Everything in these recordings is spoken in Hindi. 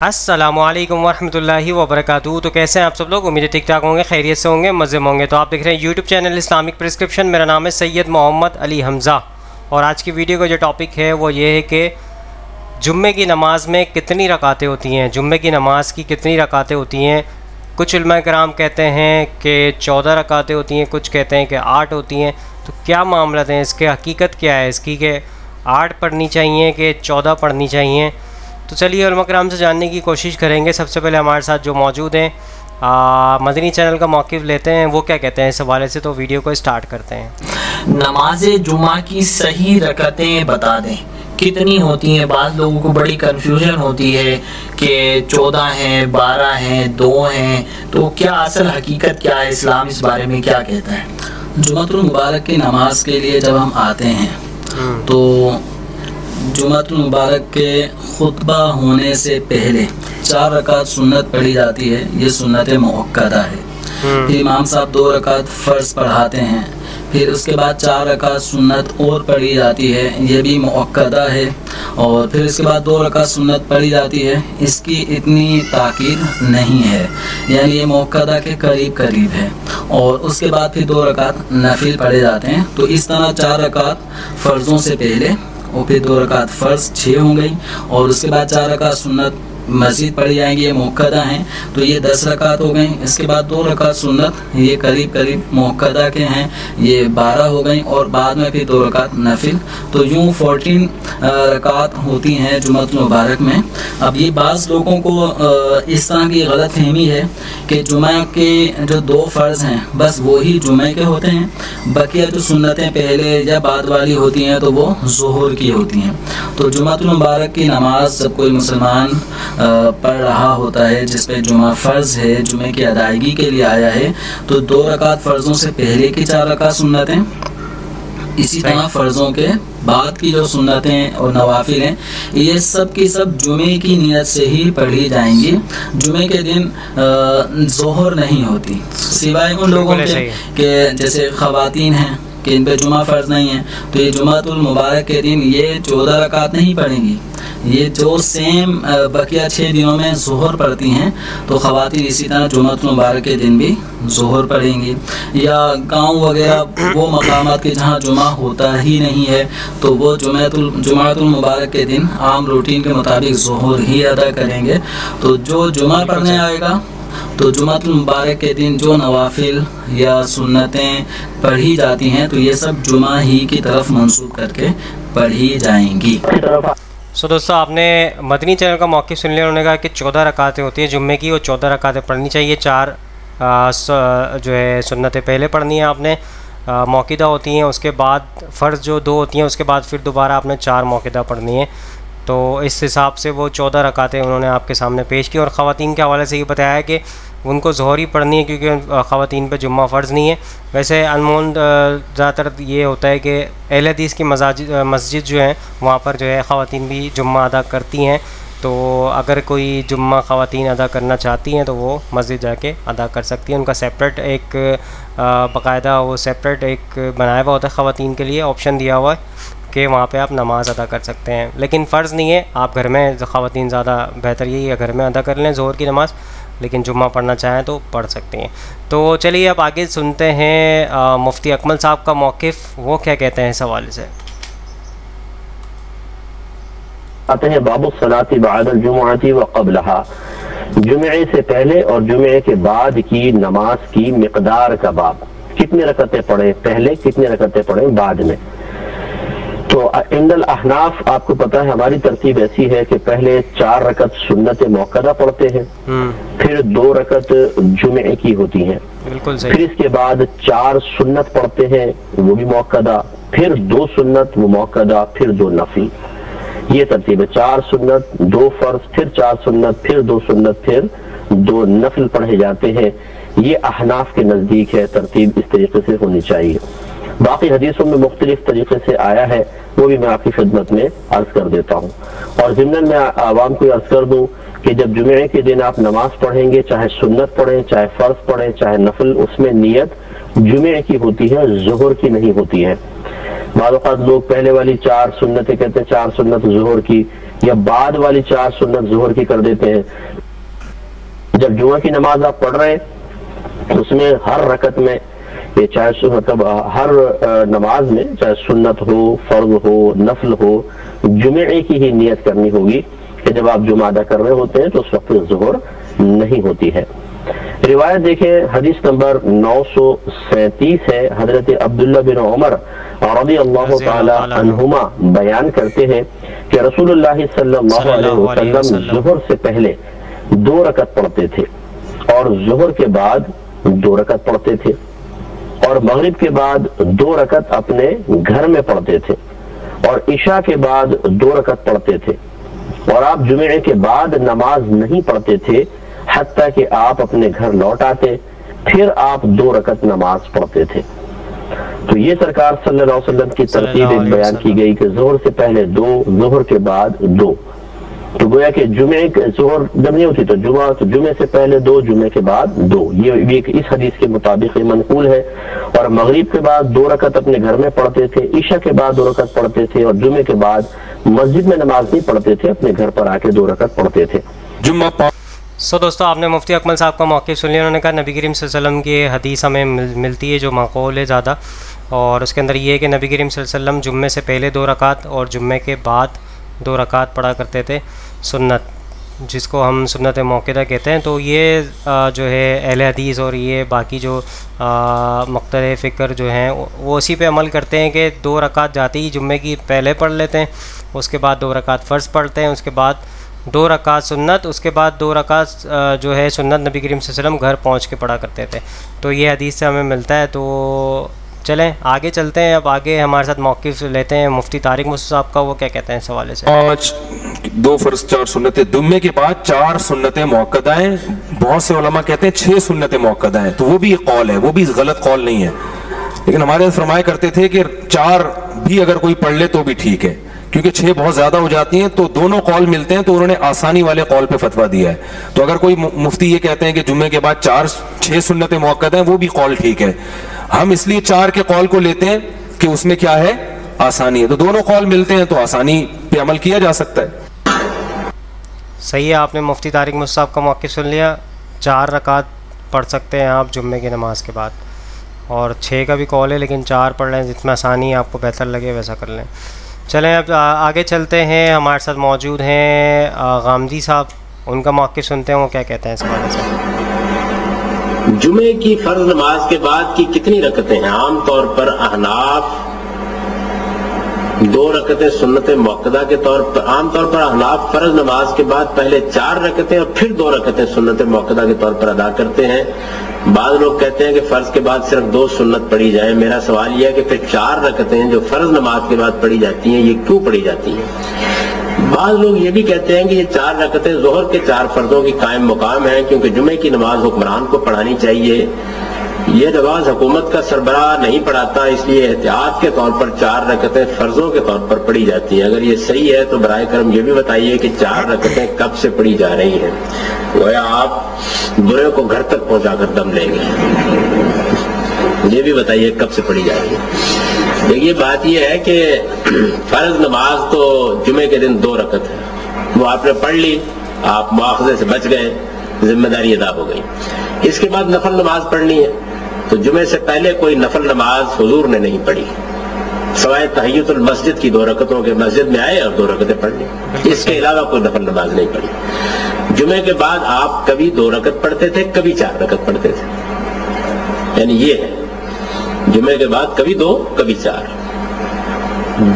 अस्सलामुअलैकुम वरहमतुल्लाहि वबरकातुहू। तो कैसे हैं आप सब लोग? उम्मीद है ठीक ठाक होंगे, खैरियत से होंगे, मज़े में होंगे। तो आप देख रहे हैं यूट्यूब चैनल इस्लामिक प्रिस्क्रिप्शन। मेरा नाम है सैयद मोहम्मद अली हमज़ा और आज की वीडियो का जो टॉपिक है वो ये है कि जुम्मे की नमाज में कितनी रकातें होती हैं, जुम्मे की नमाज़ की कितनी रकातें होती हैं। कुछ उलमा कराम कहते हैं कि 14 रकातें होती हैं, कुछ कहते हैं कि 8 होती हैं। तो क्या मामला है इसके, हकीकत क्या है इसकी कि 8 पढ़नी चाहिए कि 14 पढ़नी चाहिए? तो चलिए उलमा कराम से जानने की कोशिश करेंगे। सबसे पहले हमारे साथ जो मौजूद हैं मदनी चैनल का मौक़िफ़ लेते हैं, वो क्या कहते हैं इस हवाले से। तो वीडियो को स्टार्ट करते हैं। नमाज जुमा की सही रकतें बता दें कितनी होती हैं। बाद लोगों को बड़ी कन्फ्यूजन होती है कि 14 हैं, 12 हैं, 2 हैं। तो क्या असल हकीकत क्या है, इस्लाम इस बारे में क्या कहता है? जुमातुल मुबारक की नमाज के लिए जब हम आते हैं तो जुमातुल मुबारक के खुतबा होने से पहले 4 रकात सुन्नत पढ़ी जाती है। ये सुन्नत मुअक्कदा है। फिर इमाम साहब 2 रकात फ़र्ज पढ़ाते हैं। फिर उसके बाद 4 रकात सुन्नत और पढ़ी जाती है, ये भी मुअक्कदा है। और फिर इसके बाद 2 रकात सुन्नत पढ़ी जाती है, इसकी इतनी ताकीद नहीं है, यानी ये मुअक्कदा के करीब करीब है। और उसके बाद फिर 2 रकात नफिल पढ़े जाते हैं। तो इस तरह 4 रकात फ़र्ज़ों से पहले और फिर 2 रकात फ़र्ज 6 हो गई। और उसके बाद 4 रकात सुन्नत मस्जिद पढ़ी जाएंगी, ये मुअक्कदा हैं, तो ये 10 रकात हो गई। इसके बाद 2 रकात सुन्नत, ये करीब करीब मुअक्कदा के हैं, ये 12 हो गई। और बाद में फिर 2 रकात नफिल। तो यूँ 14 रकात होती हैं जुमातुल मुबारक में। अब ये बाज़ लोगों को इस तरह की गलत फहमी है कि जुमा के जो 2 फ़र्ज़ हैं बस वही जुमे के होते हैं, बकिया जो सुन्नतें पहले या बाद वाली होती हैं तो वो ज़ोहर की होती हैं। तो जुमातुल मुबारक की नमाज जब कोई मुसलमान पढ़ रहा होता है जिस पे जुमा फ़र्ज़ है, जुमे की अदायगी के लिए आया है, तो 2 रकात फ़र्ज़ों से पहले की 4 रकात सुन्नतें, इसी तरह फ़र्ज़ों के बाद की जो सुन्नतें और नवाफिल हैं, ये सब की सब जुमे की नियत से ही पढ़ी जाएंगी। जुमे के दिन ज़ोहर नहीं होती, सिवाय उन लोगों के जैसे ख़वातीन हैं कि इन पे जुमा फ़र्ज़ नहीं है, तो ये जुमातुल मुबारक के दिन ये 14 रकात नहीं पढ़ेंगी। ये जो सेम बकिया 6 दिनों में ज़ोहर पढ़ती हैं, तो ख़वातीन इसी तरह जुमातुल मुबारक के दिन भी ज़ोहर पढ़ेंगी। या गांव वगैरह वो मकामात के जहाँ जुमा होता ही नहीं है, तो वो जुमातुल मुबारक के दिन आम रूटीन के मुताबिक ज़ोहर ही अदा करेंगे। तो जो जुमा पढ़ने आएगा तो जुमातुल मुबारक के दिन जो नवाफिल या सुन्नतें पढ़ी जाती हैं, तो ये सब जुमा ही की तरफ मंसूब करके पढ़ी जाएंगी। दोस्तों आपने मदनी चैनल का मौक़िफ़ सुन लिया। उन्होंने कहा कि 14 रकातें होती हैं जुम्मे की, वो 14 रकातें पढ़नी चाहिए। 4 जो है सुन्नतें पहले पढ़नी है आपने, मौक़िदा होती हैं। उसके बाद फ़र्ज़ जो 2 होती हैं, उसके बाद फिर दोबारा आपने 4 मौक़िदा पढ़नी है। तो इस हिसाब से वो 14 रकातें उन्होंने आपके सामने पेश की। और ख़वातीन के हवाले से ये बताया है कि उनको ज़ोहर ही पढ़नी है क्योंकि ख़वातीन पे जुम्मा फ़र्ज़ नहीं है। वैसे अनमोल ज़्यादातर ये होता है कि अहले हदीस की मस्जिद जो है वहाँ पर जो है ख़वातीन भी जुम्मा अदा करती हैं। तो अगर कोई जुम्मा ख़वातीन अदा करना चाहती हैं तो वो मस्जिद जाके अदा कर सकती हैं। उनका सेपरेट एक बाकायदा वो सेपरेट एक बनाया हुआ होता है ख़वातीन के लिए, ऑप्शन दिया हुआ है कि वहाँ पे आप नमाज़ अदा कर सकते हैं। लेकिन फ़र्ज़ नहीं है, आप घर में ख़वातीन ज़्यादा बेहतर यही है घर में अदा कर लें ज़ोहर की नमाज़, लेकिन जुम्मा पढ़ना चाहें तो पढ़ सकते हैं। तो चलिए अब आगे सुनते हैं मुफ्ती अकमल साहब का मौक़िफ़, वो क्या कहते हैं इस हवाले से। आते हैं बाबु सलाती बअदल जुमुअती व क़ब्लहा, जुमे से पहले और जुमे के बाद की नमाज की मिक़दार का बाब। कितने रकतें पढ़ें पहले, कितने रकतें पढ़ें बाद में। तो इंदल अहनाफ आपको पता है हमारी तरतीब ऐसी है कि पहले 4 रकत सुन्नत मुअक्कदा पढ़ते हैं, फिर 2 रकत जुमे की होती हैं, फिर इसके बाद 4 सुन्नत पढ़ते हैं वो भी मुअक्कदा, फिर 2 सुन्नत वो मुअक्कदा, फिर 2 नफिल। ये तरतीब है, 4 सुन्नत, 2 फ़र्ज़, फिर 4 सुन्नत, फिर 2 सुन्नत, फिर 2 नफिल पढ़े जाते हैं। ये अहनाफ के नज़दीक है, तरतीब इस तरीके से होनी चाहिए। बाकी हदीसों में मुख्तलिफ तरीके से आया है, वो भी मैं आपकी खिदमत में अर्ज कर देता हूँ। और ज़िम्मन में आवाम को अर्ज कर दूँ कि जब जुमे के दिन आप नमाज पढ़ेंगे, चाहे सुन्नत पढ़ें, चाहे फ़र्ज़ पढ़ें, चाहे नफिल, उसमें नियत जुमे की होती है, ज़ोहर की नहीं होती है। बाज़ औक़ात लोग पहले वाली 4 सुन्नतें कहते हैं 4 सुन्नत ज़ोहर की, या बाद वाली 4 सुन्नत ज़ोहर की कर देते हैं। जब जुमा की नमाज आप पढ़ रहे हैं उसमें हर रकत में ये चाहे मतलब हर नमाज में चाहे सुन्नत हो, फर्ज हो, नफल हो, जुमे की ही नियत करनी होगी कि जब आप जुमा अदा कर रहे होते हैं तो उस वक्त ज़ोहर नहीं होती है। रिवायत देखें, हदीस नंबर 937 है। हजरत अब्दुल्ला बिन उमर रज़ी अल्लाह ताला अन्हुमा बयान करते हैं कि रसूलुल्लाह सल्लल्लाहु अलैहि वसल्लम ज़ोहर से पहले 2 रकत पढ़ते थे और ज़ोहर के बाद 2 रकत पढ़ते थे और मगरिब के बाद 2 रकत अपने घर में पढ़ते थे और इशा के बाद 2 रकत पढ़ते थे और आप जुमे के बाद नमाज नहीं पढ़ते थे हत्ता कि आप अपने घर लौट आते, फिर आप 2 रकत नमाज पढ़ते थे। तो ये सरकार सल्लल्लाहु अलैहि वसल्लम की तरतीब एक बयान की गई कि जोहर से पहले 2, जोहर के बाद 2। तो गोया कि जुमे जोहर जब नहीं होती तो जुमे से पहले 2, जुमे के बाद 2। ये इस हदीस के मुताबिक ये मनकूल है। और मगरिब के बाद 2 रकत अपने घर में पढ़ते थे, ईशा के बाद 2 रकत पढ़ते थे और जुमे के बाद मस्जिद में नमाज नहीं पढ़ते थे, अपने घर पर आके 2 रकत पढ़ते थे। दोस्तों आपने मुफ्ती अकमल साहब का मौक़िफ़ सुन लिया। उन्होंने कहा नबी करीम सल्लल्लाहु अलैहि वसल्लम की हदीस हमें मिलती है जो माक़ूल है ज़्यादा, और उसके अंदर ये है कि नबी करीम सल्लल्लाहु अलैहि वसल्लम जुम्मे से पहले 2 रकात और जुम्मे के बाद 2 रकात पढ़ा करते थे सुन्नत, जिसको हम सुन्नत मौक़िदा कहते हैं। तो ये जो है अहले हदीस और ये बाकी जो मक़तदे फ़िक्र जो हैं वो उसी पे अमल करते हैं कि 2 रकात जाती ही जुम्मे की पहले पढ़ लेते हैं, उसके बाद 2 रकात फ़र्ज़ पढ़ते हैं, उसके बाद 2 रकात सुन्नत, उसके बाद 2 रकात जो है सुन्नत नबी करीम सल्लल्लाहु अलैहि वसल्लम घर पहुँच के पढ़ा करते थे। तो ये हदीस से हमें मिलता है। तो चलें आगे चलते हैं। अब आगे हमारे साथ मौक़िफ़ लेते हैं मुफ्ती तारिक मुसा साहब का, वो क्या कहते हैं इस हवाले से। 5 2 फ़र्ज़ 4 सुन्नतें, जुम्मे के बाद 4 सुन्नतें मुअक्कदा हैं। बहुत से उलमा कहते हैं 6 सुन्नतें मुअक्कदा हैं, तो वो भी एक कौल है, वो भी गलत कौल नहीं है। लेकिन हमारे फरमाया करते थे कि 4 भी अगर कोई पढ़ ले तो भी ठीक है, क्योंकि 6 बहुत ज्यादा हो जाती हैं। तो दोनों कौल मिलते हैं, तो उन्होंने आसानी वाले कौल पे फतवा दिया है। तो अगर कोई मुफ्ती ये कहते हैं कि जुम्मे के बाद 6 सुन्नतें मुअक्कदा हैं, वो भी कौल ठीक है। हम इसलिए 4 के कौल को लेते हैं कि उसमें क्या है, आसानी है। तो दोनों कौल मिलते हैं तो आसानी पे अमल किया जा सकता है। सही है, आपने मुफ्ती तारिक मुसा साहब का मौक़िफ़ सुन लिया। 4 रकात पढ़ सकते हैं आप जुम्मे की नमाज के बाद, और 6 का भी कौल है, लेकिन 4 पढ़ लें, जितना आसानी आपको बेहतर लगे वैसा कर लें। चलें अब आगे चलते हैं। हमारे साथ मौजूद हैं गामदी साहब, उनका मौक़िफ़ सुनते हैं वो क्या कहते हैं इस बारे से। जुमे की फर्ज नमाज के बाद की कितनी रकतें हैं? आमतौर पर अहनाफ 2 रकतें सुन्नत मुअक्कदा के तौर पर, आमतौर पर अहनाफ फर्ज नमाज के बाद पहले 4 रकतें और फिर 2 रकतें सुन्नत मुअक्कदा के तौर पर अदा करते हैं। बाद लोग कहते हैं कि फर्ज के बाद सिर्फ 2 सुन्नत पढ़ी जाए। मेरा सवाल यह है कि फिर 4 रकतें जो फर्ज नमाज के बाद पढ़ी जाती हैं, ये क्यों पढ़ी जाती हैं? बाद लोग ये भी कहते हैं कि ये 4 रकतें जोहर के 4 फर्जों की कायम मुकाम है, क्योंकि जुमे की नमाज हुक्मरान को पढ़ानी चाहिए। ये नमाज हुकूमत का सरबराह नहीं पढ़ाता, इसलिए एहतियात के तौर पर 4 रकतें फर्जों के तौर पर पढ़ी जाती हैं। अगर ये सही है तो बराए करम ये भी बताइए कि 4 रकतें कब से पढ़ी जा रही हैं, गोया आप बुरे को घर तक पहुंचाकर दम लेंगे। ये भी बताइए कब से पढ़ी जा रही है। देखिए बात यह है कि फर्ज नमाज तो जुमे के दिन 2 रकत है, वो आपने पढ़ ली, आप मुआखजे से बच गए, जिम्मेदारी अदा हो गई। इसके बाद नफल नमाज पढ़नी है, तो जुमे से पहले कोई नफल नमाज हुजूर ने नहीं पढ़ी, सवाए तहियतुल मस्जिद की 2 रकतों के, मस्जिद में आए और 2 रकतें पढ़ ली, इसके अलावा कोई नफल नमाज नहीं पढ़ी। जुमे के बाद आप कभी 2 रकत पढ़ते थे, कभी 4 रकत पढ़ते थे, यानी ये है जुमे के बाद कभी 2 कभी 4,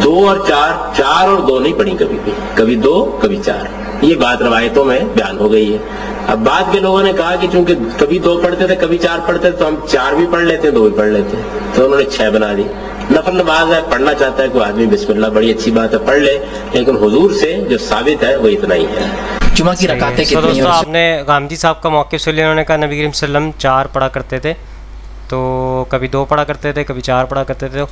2 और 4 और 2 नहीं पढ़ी कभी भी, कभी 2 कभी 4। ये बात रवायतों में बयान हो गई है। अब बाद के लोगों ने कहा कि चूंकि कभी 2 पढ़ते थे कभी 4 पढ़ते थे, तो हम 4 भी पढ़ लेते 2 भी पढ़ लेते, तो उन्होंने 6 बना दी। नफल नमाज है, पढ़ना चाहता है कोई आदमी बिस्मिल्लाह, बड़ी अच्छी बात है, पढ़ ले, लेकिन हुजूर से जो साबित है वो इतना ही है। जुमा की रकातें कितनी? दोस्तों आपने गामदी साहब का मौक़िफ़ सुन लिया। उन्होंने कहा नबी करीम सल्लल्लाहु अलैहि वसल्लम 4 पढ़ा करते थे, तो कभी 2 पढ़ा करते थे, कभी 4 पढ़ा करते थे,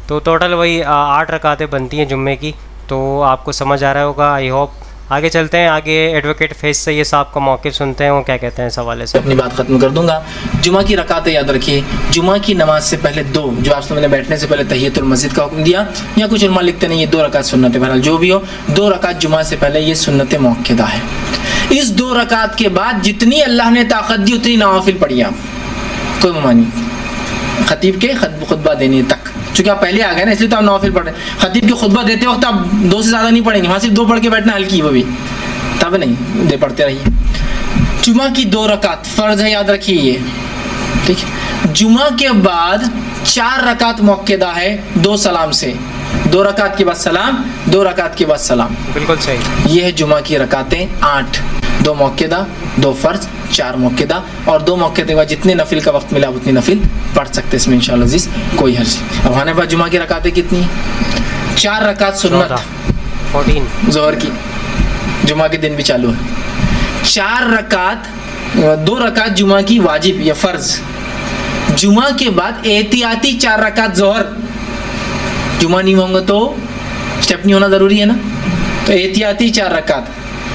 तो टोटल वही 8 रकातें बनती हैं जुम्मे की। तो आपको समझ आ रहा होगा, आई होप आगे चलते हैं, आगे एडवोकेट फैज सैयद साहब का मौक़िफ़ सुनते हैं, वो क्या कहते हैं इस हवाले से। अपनी बात ख़त्म कर दूंगा। जुमा की रकातें याद रखिए, जुमा की नमाज से पहले दो, जो आपसे मैंने बैठने से पहले तहियतुल मस्जिद का हुक्म दिया, या कुछ उलमा लिखते नहीं, ये 2 रकात सुन्नत, बहरहाल जो भी हो 2 रकात जुमा से पहले ये सुन्नत मुअक्कदा है। इस 2 रकात के बाद जितनी अल्लाह ने ताकत दी उतनी नवाफिल पढ़िए आप, कोई ममानी खतीब के खुतबा देने तक, चूँकि आप पहले आ गए ना इसलिए तो आप नवाफिल पढ़ रहे हैं। खतीब के खुतबा देते वक्त आप 2 से ज़्यादा नहीं पढ़ेंगे, वहाँ सिर्फ 2 पढ़ के बैठना हल्की, वो भी तब नहीं दे पढ़ते रहिए। जुमा की 2 रकात फ़र्ज है, याद रखिए ये, ठीक है। जुमा के बाद 4 रकात मुअक्कदा है 2 सलाम से, 2 रकात के बाद सलाम, 2 रकात के बाद सलाम, बिल्कुल सही। ये है जुमा की रकातें 8, 2 मुअक्कदा, 2 फ़र्ज, 4 मुअक्कदा, और 2 मुअक्कदे के बाद जितने नफिल का वक्त मिला उतनी नफिल पढ़ सकते हैं इसमें इंशाअल्लाह अज़ीज़, कोई हर्ज। अब हमारे पास जुमा की रकातें कितनी हैं? 4 रकात सुन्नत 14 ज़ोहर की, जुमा के दिन भी चालू है। 4 रकात, 2 रकात जुमा की वाजिब या फ़र्ज। जुमा के बाद एहतियाती 4 रकात ज़ोहर, जुमा नहीं होंगे तो स्टेपनी होना ज़रूरी है ना, तो एहतियाती 4 रकात।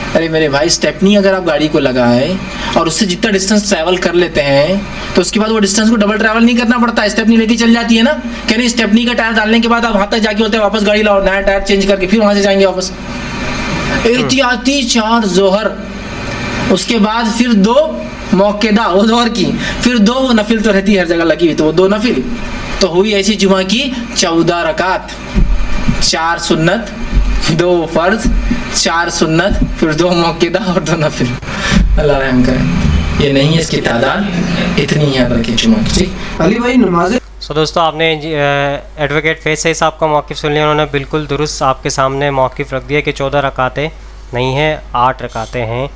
अरे मेरे भाई, स्टेपनी अगर आप गाड़ी को लगाए और उससे जितना डिस्टेंस ट्रैवल कर लेते हैं तो उसके बाद वो डिस्टेंस को डबल ट्रैवल नहीं करना पड़ता, स्टेपनी लेके चल जाती है ना। कह रहे स्टेपनी का टायर डालने के बाद आप वहाँ तक जाके होते हैं वापस गाड़ी लाओ, नया टायर चेंज करके फिर वहाँ से जाएंगे वापस। एहतियाती 4 ज़ोहर, उसके बाद फिर 2 मुअक्कदा वो ज़ोहर की, फिर 2 वो नफिल तो रहती है हर जगह लगी हुई, तो वो 2 नफिल, तो हुई ऐसी जुमा की 14 रकात, 4 सुन्नत, 2 फ़र्ज, 4 सुन्नत, फिर 2 मुअक्कदा और 2 नफिल। अल्लाह रहम करे, ये नहीं है इसकी तादाद, इतनी याद रखिए जुमा की। अली भाई नमाज सो दोस्तों, आपने एडवोकेट फैज सैयद साहब का मौक़िफ़ सुन लिया, उन्होंने बिल्कुल दुरुस्त आपके सामने मौक़िफ़ रख दिया कि 14 रकातें नहीं हैं, 8 रकातें हैं,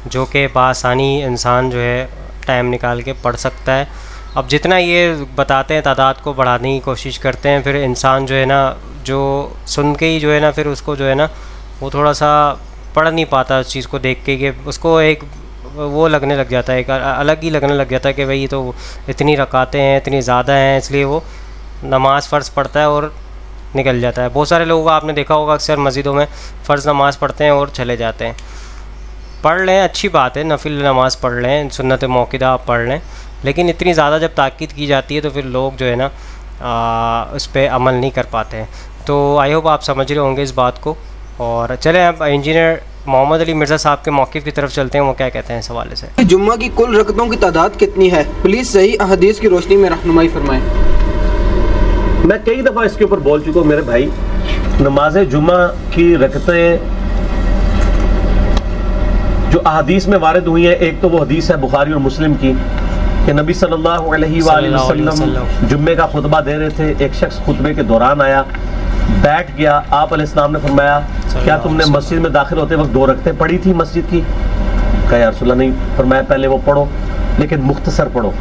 जो कि बासानी इंसान जो है टाइम निकाल के पढ़ सकता है। अब जितना ये बताते हैं तादाद को बढ़ाने की कोशिश करते हैं, फिर इंसान जो है ना, जो सुन के ही जो है ना, फिर उसको जो है ना वो थोड़ा सा पढ़ नहीं पाता उस चीज़ को देख के, कि उसको एक वो लगने लग जाता है, एक अलग ही लगने लग जाता है कि भाई ये तो इतनी रकातें हैं, इतनी ज़्यादा हैं, इसलिए वो नमाज फ़र्ज़ पढ़ता है और निकल जाता है। बहुत सारे लोगों को आपने देखा होगा अक्सर मस्जिदों में फ़र्ज़ नमाज़ पढ़ते हैं और चले जाते हैं। पढ़ लें, अच्छी बात है, नफिल नमाज़ पढ़ लें, सुन्नत मुअक्कदा आप पढ़ लें, लेकिन इतनी ज़्यादा जब ताकीद की जाती है तो फिर लोग जो है ना उस पर अमल नहीं कर पाते हैं। तो आई होप आप समझ रहे होंगे इस बात को। और चलें अब इंजीनियर मोहम्मद अली मिर्ज़ा साहब के मौक़िफ़ की तरफ चलते हैं, वो क्या कहते हैं इस हवाले से। जुम्मा की कुल रकतों की तादाद कितनी है? प्लीज़ सही अहदीस की रोशनी में रहनुमाई फरमाएं। मैं कई दफ़ा इसके ऊपर बोल चुका हूँ मेरे भाई, नमाज जुम्मा की रकतें जो अहदीस में वारिद हुई हैं, एक तो वो हदीस है बुखारी और मुस्लिम की कि नबी सल्लल्लाहु अलैहि वसल्लम जुम्मे का खुतबा दे रहे थे, एक शख्स खुतबे के दौरान आया, बैठ गया, आप अलैहिस्सलाम ने फरमाया क्या तुमने मस्जिद में दाखिल होते वक्त 2 रकतें पढ़ी थी मस्जिद की? कहा या रसूलल्लाह नहीं। फरमाया पहले वो पढ़ो लेकिन मुख्तसर पढ़ो।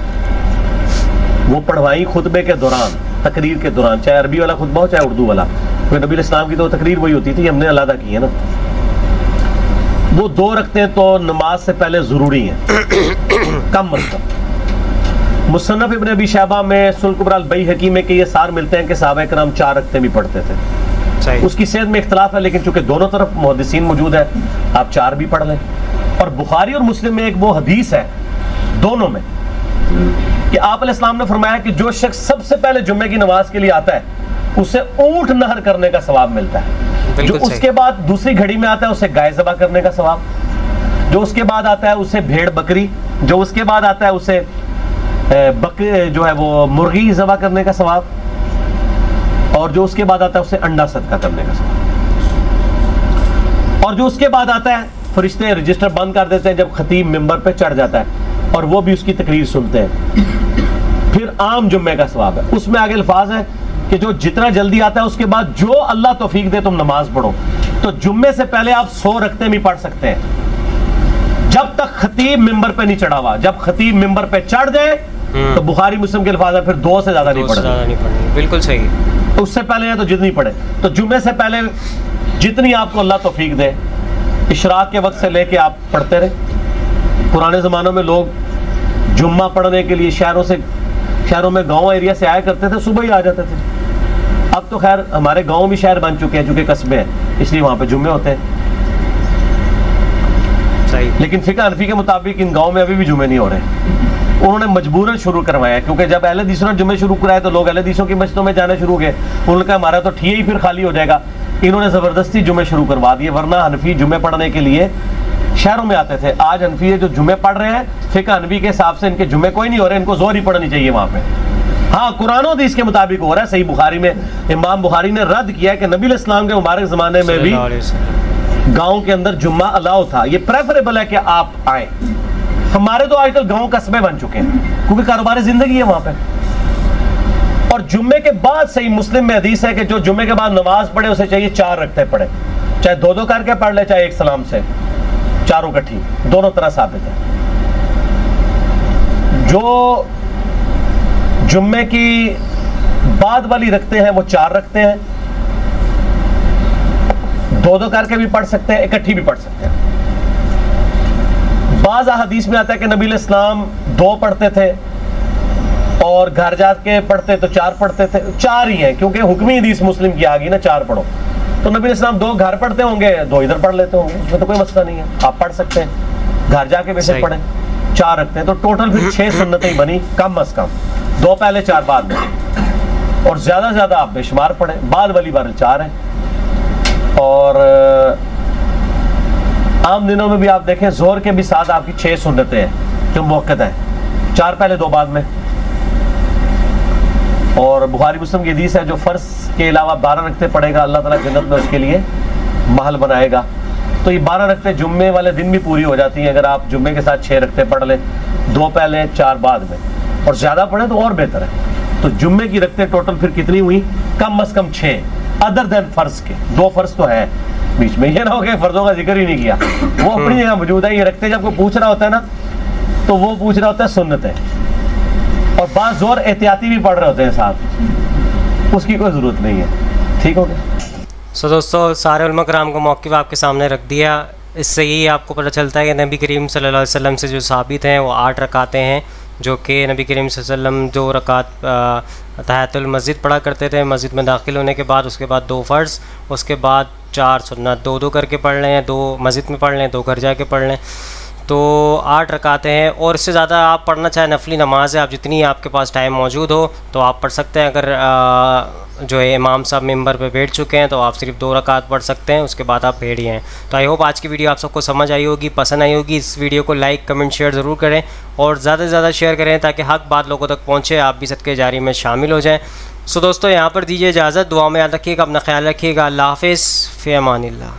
वो पढ़वाई खुतबे के दौरान, तकरीर के दौरान, चाहे अरबी वाला खुतबा हो चाहे उर्दू वाला, क्योंकि नबी अलैहिस्सलाम की तो तकरीर वही होती थी, हमने अलग की है ना। वो 2 रकतें तो नमाज से पहले ज़रूरी हैं कम मतलब। मुसन्नफ इब्न अबी शैबा में सुनन कुबरा बैहक़ी में के ये सार मिलते हैं कि सहाबा किराम 4 रकतें भी पढ़ते थे। उसकी सेहत में इख्तलाफ है, लेकिन चूंकि दोनों तरफ मुहद्दिसीन मौजूद है, आप 4 भी पढ़ लें। और बुखारी और मुस्लिम में एक वो हदीस है दोनों में कि आप अलैहिस्सलाम ने फरमाया कि जो शख्स सबसे पहले जुम्मे की नमाज के लिए आता है उसे ऊंट नहर करने का सवाब मिलता है, जो उसके बाद दूसरी घड़ी में आता है उसे गाय ज़बह करने का सवाब, जो उसके बाद आता है उसे भेड़ बकरी, जो उसके बाद आता है उसे जो है वो मुर्गी ज़बह करने का सवाब, और जो उसके बाद आता है उसे अंडा सदका करने का सवाब, और जो उसके बाद आता है फरिश्ते रजिस्टर बंद कर देते हैं जब खतीब मिंबर पे चढ़ जाता है और वो भी उसकी तकरीर सुनते हैं। फिर आम जुम्मे का सवाब है, उसमें आगे अल्फाज है कि जो जितना जल्दी आता है उसके बाद जो अल्लाह तौफीक दे तुम नमाज पढ़ो। तो जुम्मे से पहले आप 100 रकतें भी पढ़ सकते हैं जब तक खतीब मिंबर पे नहीं चढ़ा हुआ। जब खतीब मिंबर पे चढ़ जाए तो बुखारी मुस्लिम के अल्फाज है फिर 2 से ज्यादा नहीं पढ़े। बिल्कुल सही। तो उससे पहले है तो जितनी पढ़े, तो जुम्मे से पहले जितनी आपको अल्लाह तौफीक दे, इशराक के वक्त से लेके आप पढ़ते रहे। पुराने ज़मानों में लोग जुम्मा पढ़ने के लिए शहरों में गांव एरिया से आया करते थे, सुबह ही आ जाते थे। अब तो खैर हमारे गांव भी शहर बन चुके हैं, चूँकि कस्बे हैं, इसलिए वहाँ पे जुम्मे होते हैं। सही। लेकिन फिक़ह हनफी के मुताबिक इन गाँव में अभी भी जुमे नहीं हो रहे। उन्होंने मजबूरन शुरू करवाया, क्योंकि जब अहले हदीसों ने जुमे शुरू कराए तो लोग अहले हदीसों की मस्जिदों में जाना शुरू हो गए। उन्होंने कहा हमारा तो ठिया ही फिर खाली हो जाएगा। इन्होंने ज़बरदस्ती जुमे शुरू करवा दिए, वरना हनफी जुमे पढ़ने के लिए शहरों में आते थे। आज हनफी जो जुमे पढ़ रहे हैं फिक़ह हनफी के हिसाब से इनके जुमे कोई नहीं हो रहे, इनको ज़ोर ही पढ़नी चाहिए वहाँ पे। हाँ, कुरान और हदीस के मुताबिक हो रहा है। सही बुखारी में इमाम बुखारी ने रद्द किया है कि नबी इस्लाम के मुबारक ज़माने में भी गाँव के अंदर जुम्मा अलाउ था। ये प्रेफरेबल है कि आप आए। हमारे तो आजकल गांव कस्बे बन चुके हैं, क्योंकि कारोबारी जिंदगी है वहां पे। और जुम्मे के बाद सही मुस्लिम में हदीस है कि जो जुम्मे के बाद नमाज पढ़े उसे चाहिए 4 रकते पढ़े, चाहे 2-2 करके पढ़ ले, चाहे एक सलाम से, चारों इकट्ठी, दोनों तरह साबित है। जो जुम्मे की बाद वाली रखते हैं वो 4 रखते हैं, 2-2 करके भी पढ़ सकते हैं, इकट्ठी भी पढ़ सकते हैं। बाज़ हदीस में आता है कि नबी इस्लाम 2 पढ़ते थे और घर जाके पढ़ते तो 4 पढ़ते थे। 4 ही हैं, क्योंकि हुक्मी हदीस मुस्लिम की आ गई ना 4 पढ़ो। तो नबी इस्लाम 2 घर पढ़ते होंगे, 2 इधर पढ़ लेते होंगे, उसमें तो कोई मसला नहीं है, आप पढ़ सकते हैं। घर जाके वैसे पढ़े, 4 रखते हैं तो टोटल फिर 6 सुन्नतें बनी कम अज कम, 2 पहले 4 बाद में। और ज्यादा से ज्यादा आप बेशुमार पढ़े, बाद वाली बार 4 है। और आम दिनों में भी आप देखें जोहर के भी साथ आपकी 6 सुन्नतें हैं जो मुअक्कद हैं, 4 पहले 2 बाद में। और बुखारी मुस्लिम की हदीस है जो फर्ज के अलावा 12 रखते पड़ेगा, अल्लाह ताला जन्नत में उसके लिए महल बनाएगा। तो ये 12 रखते जुम्मे वाले दिन भी पूरी हो जाती हैं अगर आप जुम्मे के साथ 6 रखते पढ़ लें, 2 पहले 4 बाद में, और ज्यादा पढ़े तो और बेहतर है। तो जुम्मे की रखते टोटल फिर कितनी हुई? कम अज कम 6, अदर देन फर्ज के। 2 फर्ज तो है बीच में, ये ना हो गया फर्जों का जिक्र ही नहीं किया, वो अपनी जगह मौजूद है। ये रखते जब कोई पूछ रहा होता है ना तो वो पूछ रहा होता है सुन्नत है, और बात जोर एहतियाती भी पढ़ रहे होते हैं साथ, उसकी कोई ज़रूरत नहीं है। ठीक हो गया। सो दोस्तों, सारे उलमा कराम का मौक़िफ़ आपके सामने रख दिया। इससे यही आपको पता चलता है कि नबी करीम सल्लल्लाहु अलैहि वसल्लम से जो साबित हैं वो 8 रकातें हैं, जो कि नबी करीम सल्लल्लाहु अलैहि वसल्लम 2 रकात तहियतुल मस्जिद पढ़ा करते थे मस्जिद में दाखिल होने के बाद, उसके बाद 2 फ़र्ज़, उसके बाद 4 सुन्नत, 2-2 करके पढ़ लें, 2 मस्जिद में पढ़ लें, 2 घर जाके पढ़ लें। तो 8 रकातें हैं, और इससे ज़्यादा आप पढ़ना चाहें नफली नमाज है, आप जितनी आपके पास टाइम मौजूद हो तो आप पढ़ सकते हैं। अगर जो है इमाम साहब मिंबर पे बैठ चुके हैं तो आप सिर्फ 2 रकात पढ़ सकते हैं, उसके बाद आप बैठ हैं। तो आई होप आज की वीडियो आप सबको समझ आई होगी, पसंद आई होगी। इस वीडियो को लाइक कमेंट शेयर ज़रूर करें और ज़्यादा से ज़्यादा शेयर करें ताकि हक बात लोगों तक पहुँचे, आप भी सदके जारी में शामिल हो जाएँ। सो दोस्तों, यहाँ पर दीजिए इजाज़त, दुआ में याद रखिएगा, अपना ख्याल रखिएगा। अल्लाह हाफ़िज़, फ़ी अमानिल्लाह।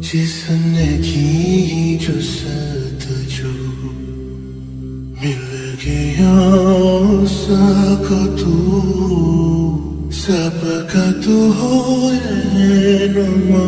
जिसने की जुस्तजू मिल गया सबका तू हो रहनुमा।